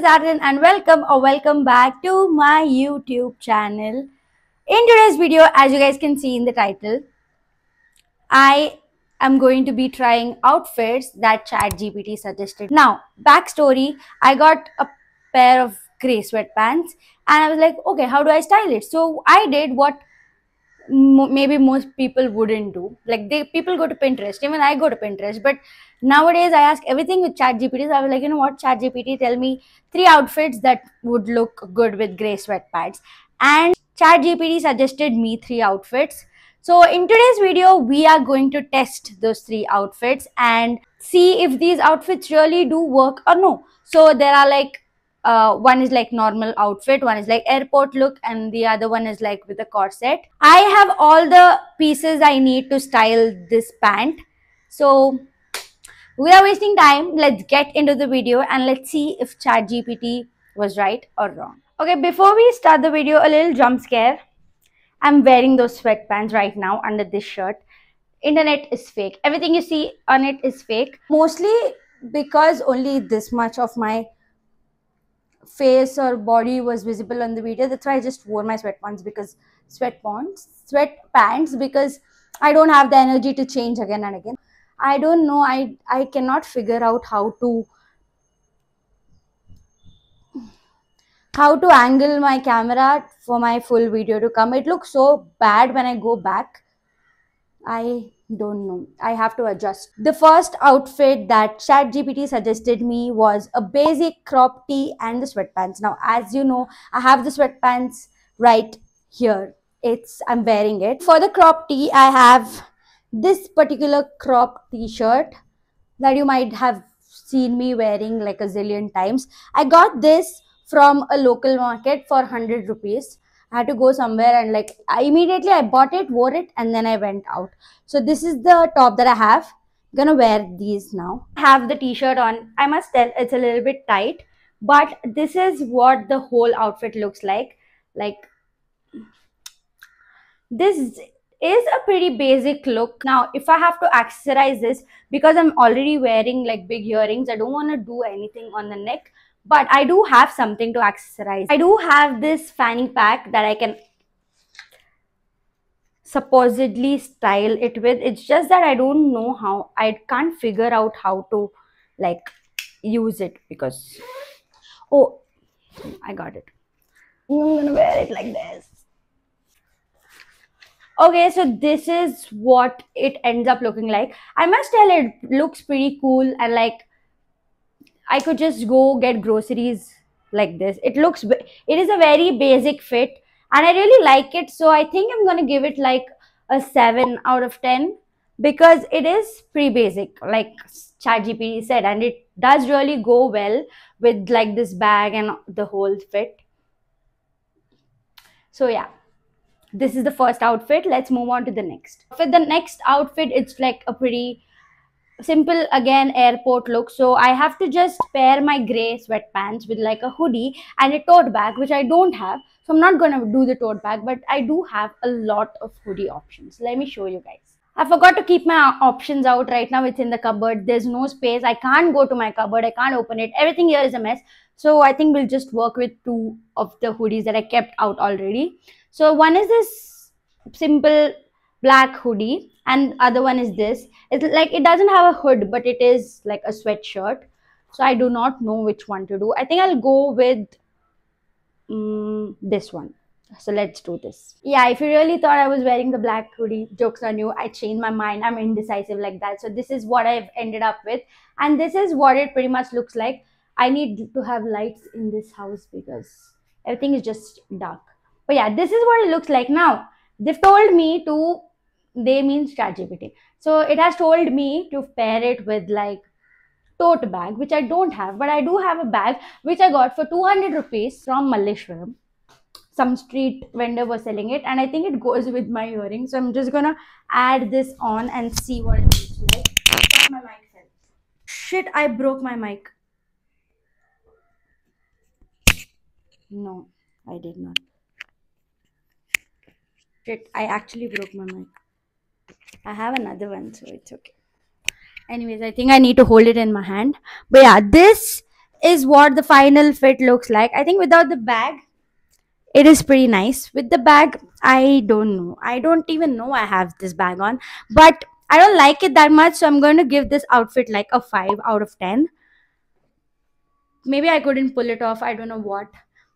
Aryan and welcome back to my YouTube channel. In today's video, as you guys can see in the title, I am going to be trying outfits that ChatGPT suggested. Now, backstory, I got a pair of grey sweatpants and I was like, okay, how do I style it? So I did what maybe most people wouldn't do. Like people go to Pinterest, even I go to Pinterest, but nowadays I ask everything with ChatGPT. So I was like, you know what, ChatGPT, tell me 3 outfits that would look good with grey sweatpants, and ChatGPT suggested me 3 outfits. So in today's video we are going to test those 3 outfits and see if these outfits really do work or no. So there are like one is like normal outfit, one is like airport look, and the other one is like with a corset. I have all the pieces I need to style this pant. So without wasting time, let's get into the video and let's see if ChatGPT was right or wrong. Okay, before we start the video, a little jump scare. I'm wearing those sweatpants right now under this shirt. Internet is fake. Everything you see on it is fake. Mostly because only this much of my face or body was visible on the video. That's why I just wore my sweatpants because I don't have the energy to change again and again. I don't know. I cannot figure out how to angle my camera for my full video to come. It looks so bad when I go back. I don't know. I have to adjust. The first outfit that ChatGPT suggested me was a basic crop tee and the sweatpants. Now, as you know, I have the sweatpants right here. I'm wearing it. For the crop tee, I have this particular crop t-shirt that you might have seen me wearing like a zillion times. I got this from a local market for 100 rupees. I had to go somewhere and like immediately I bought it, wore it, and then I went out. So this is the top that I have. I'm gonna wear these now. I have the t-shirt on. I must tell it's a little bit tight, but this is what the whole outfit looks like. Like this is a pretty basic look. Now, if I have to accessorize this, because I'm already wearing like big earrings, I don't want to do anything on the neck. But I do have something to accessorize. I do have this fanny pack that I can supposedly style it with. It's just that I don't know how. I can't figure out how to like use it because... Oh, I got it. I'm gonna wear it like this. Okay, so this is what it ends up looking like. I must tell it looks pretty cool and like I could just go get groceries like this. It is a very basic fit and I really like it. So I think I'm going to give it like a 7 out of 10 because it is pretty basic like ChatGPT said, and it does really go well with like this bag and the whole fit. So yeah, this is the first outfit. Let's move on to the next. For the next outfit, it's like a pretty simple again airport look. So I have to just pair my gray sweatpants with like a hoodie and a tote bag, which I don't have. So I'm not gonna do the tote bag, but I do have a lot of hoodie options. Let me show you guys. I forgot to keep my options out. Right now it's in the cupboard. There's no space. I can't go to my cupboard. I can't open it. Everything here is a mess. So I think we'll just work with 2 of the hoodies that I kept out already. So one is this simple black hoodie and other one is this. It's like it doesn't have a hood, but it is like a sweatshirt. So I do not know which one to do. I think I'll go with this one. So let's do this. Yeah, if you really thought I was wearing the black hoodie, joke's on you. I changed my mind. I'm indecisive like that. So this is what I've ended up with. And this is what it pretty much looks like. I need to have lights in this house because everything is just dark. But yeah, this is what it looks like. Now, they've told me to... They means ChatGPT. So it has told me to pair it with like tote bag, which I don't have, but I do have a bag which I got for 200 rupees from Malleshwaram. Some street vendor was selling it and I think it goes with my earrings. So I'm just gonna add this on and see what it looks like. My mic fell. Shit, I broke my mic. No, I did not. Shit, I actually broke my mic. I have another one, so it's okay. Anyways, I think I need to hold it in my hand. But yeah, this is what the final fit looks like. I think without the bag, it is pretty nice. With the bag, I don't know. I don't even know I have this bag on, but I don't like it that much, so I'm going to give this outfit like a 5 out of 10. Maybe I couldn't pull it off, I don't know what,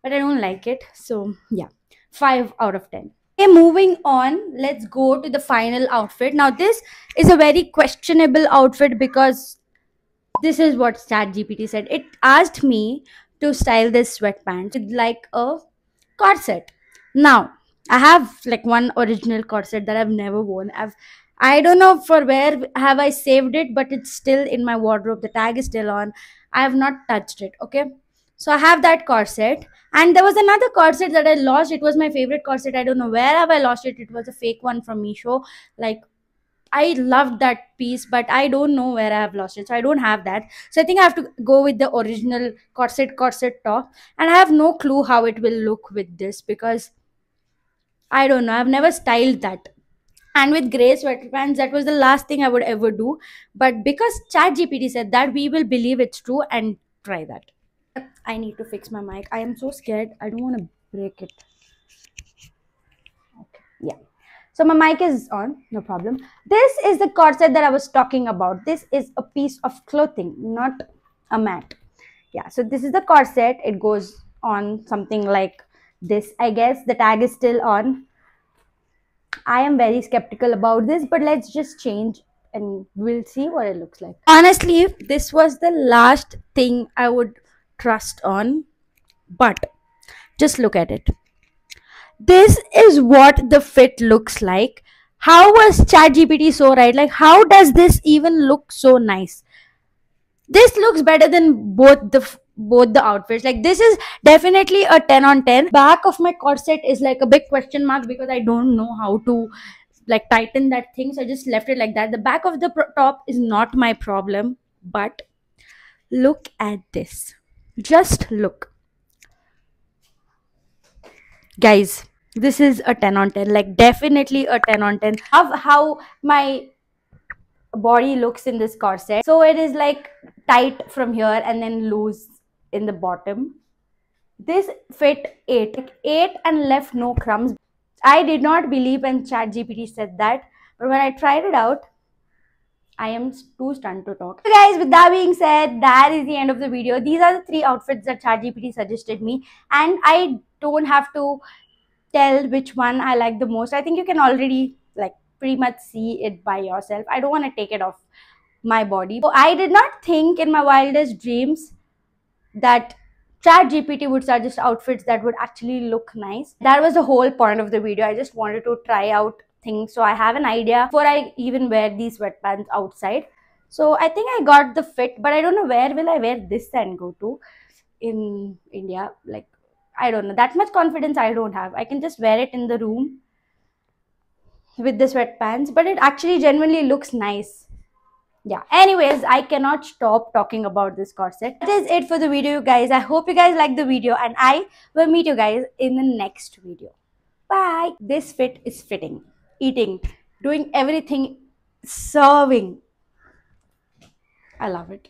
but I don't like it. So, yeah, 5 out of 10. Okay, moving on, let's go to the final outfit. Now, this is a very questionable outfit because this is what ChatGPT said. It asked me to style this sweatpants with like a corset. Now, I have like one original corset that I've never worn. I don't know for where have I saved it, but it's still in my wardrobe. The tag is still on. I have not touched it. Okay. So I have that corset. And there was another corset that I lost. It was my favorite corset. I don't know where have I lost it. It was a fake one from Meesho. Like I loved that piece, but I don't know where I have lost it. So I don't have that. So I think I have to go with the original corset top. And I have no clue how it will look with this because I don't know. I've never styled that. And with gray sweatpants, that was the last thing I would ever do. But because ChatGPT said that, we will believe it's true and try that. I need to fix my mic. I am so scared. I don't want to break it. Okay. Yeah. So my mic is on, no problem. This is the corset that I was talking about. This is a piece of clothing, not a mat. Yeah, so this is the corset. It goes on something like this. I guess the tag is still on. I am very skeptical about this, but let's just change and we'll see what it looks like. Honestly, this was the last thing I would trust on, but just look at it. This is what the fit looks like. How was ChatGPT so right? Like, how does this even look so nice? This looks better than both the outfits. Like, this is definitely a 10 on 10. Back of my corset is like a big question mark because I don't know how to like tighten that thing, so I just left it like that. The back of the top is not my problem, but look at this. Just look, guys, this is a 10 on 10, like definitely a 10 on 10. Of how my body looks in this corset, so it is like tight from here and then loose in the bottom. This fit 8 like 8 and left no crumbs. I did not believe when ChatGPT said that, but when I tried it out, I am too stunned to talk. So guys, with that being said, that is the end of the video. These are the 3 outfits that ChatGPT suggested me, and I don't have to tell which one I like the most. I think you can already like pretty much see it by yourself. I don't want to take it off my body. So I did not think in my wildest dreams that ChatGPT would suggest outfits that would actually look nice. That was the whole point of the video. I just wanted to try out things so I have an idea before I even wear these sweatpants outside. So I think I got the fit, but I don't know where will I wear this and go to in India. Like, I don't know. That much confidence I don't have. I can just wear it in the room with the sweatpants, but it actually genuinely looks nice. Yeah, anyways, I cannot stop talking about this corset. That is it for the video, guys. I hope you guys like the video, and I will meet you guys in the next video. Bye. This fit is fitting, eating, doing everything, serving. I love it.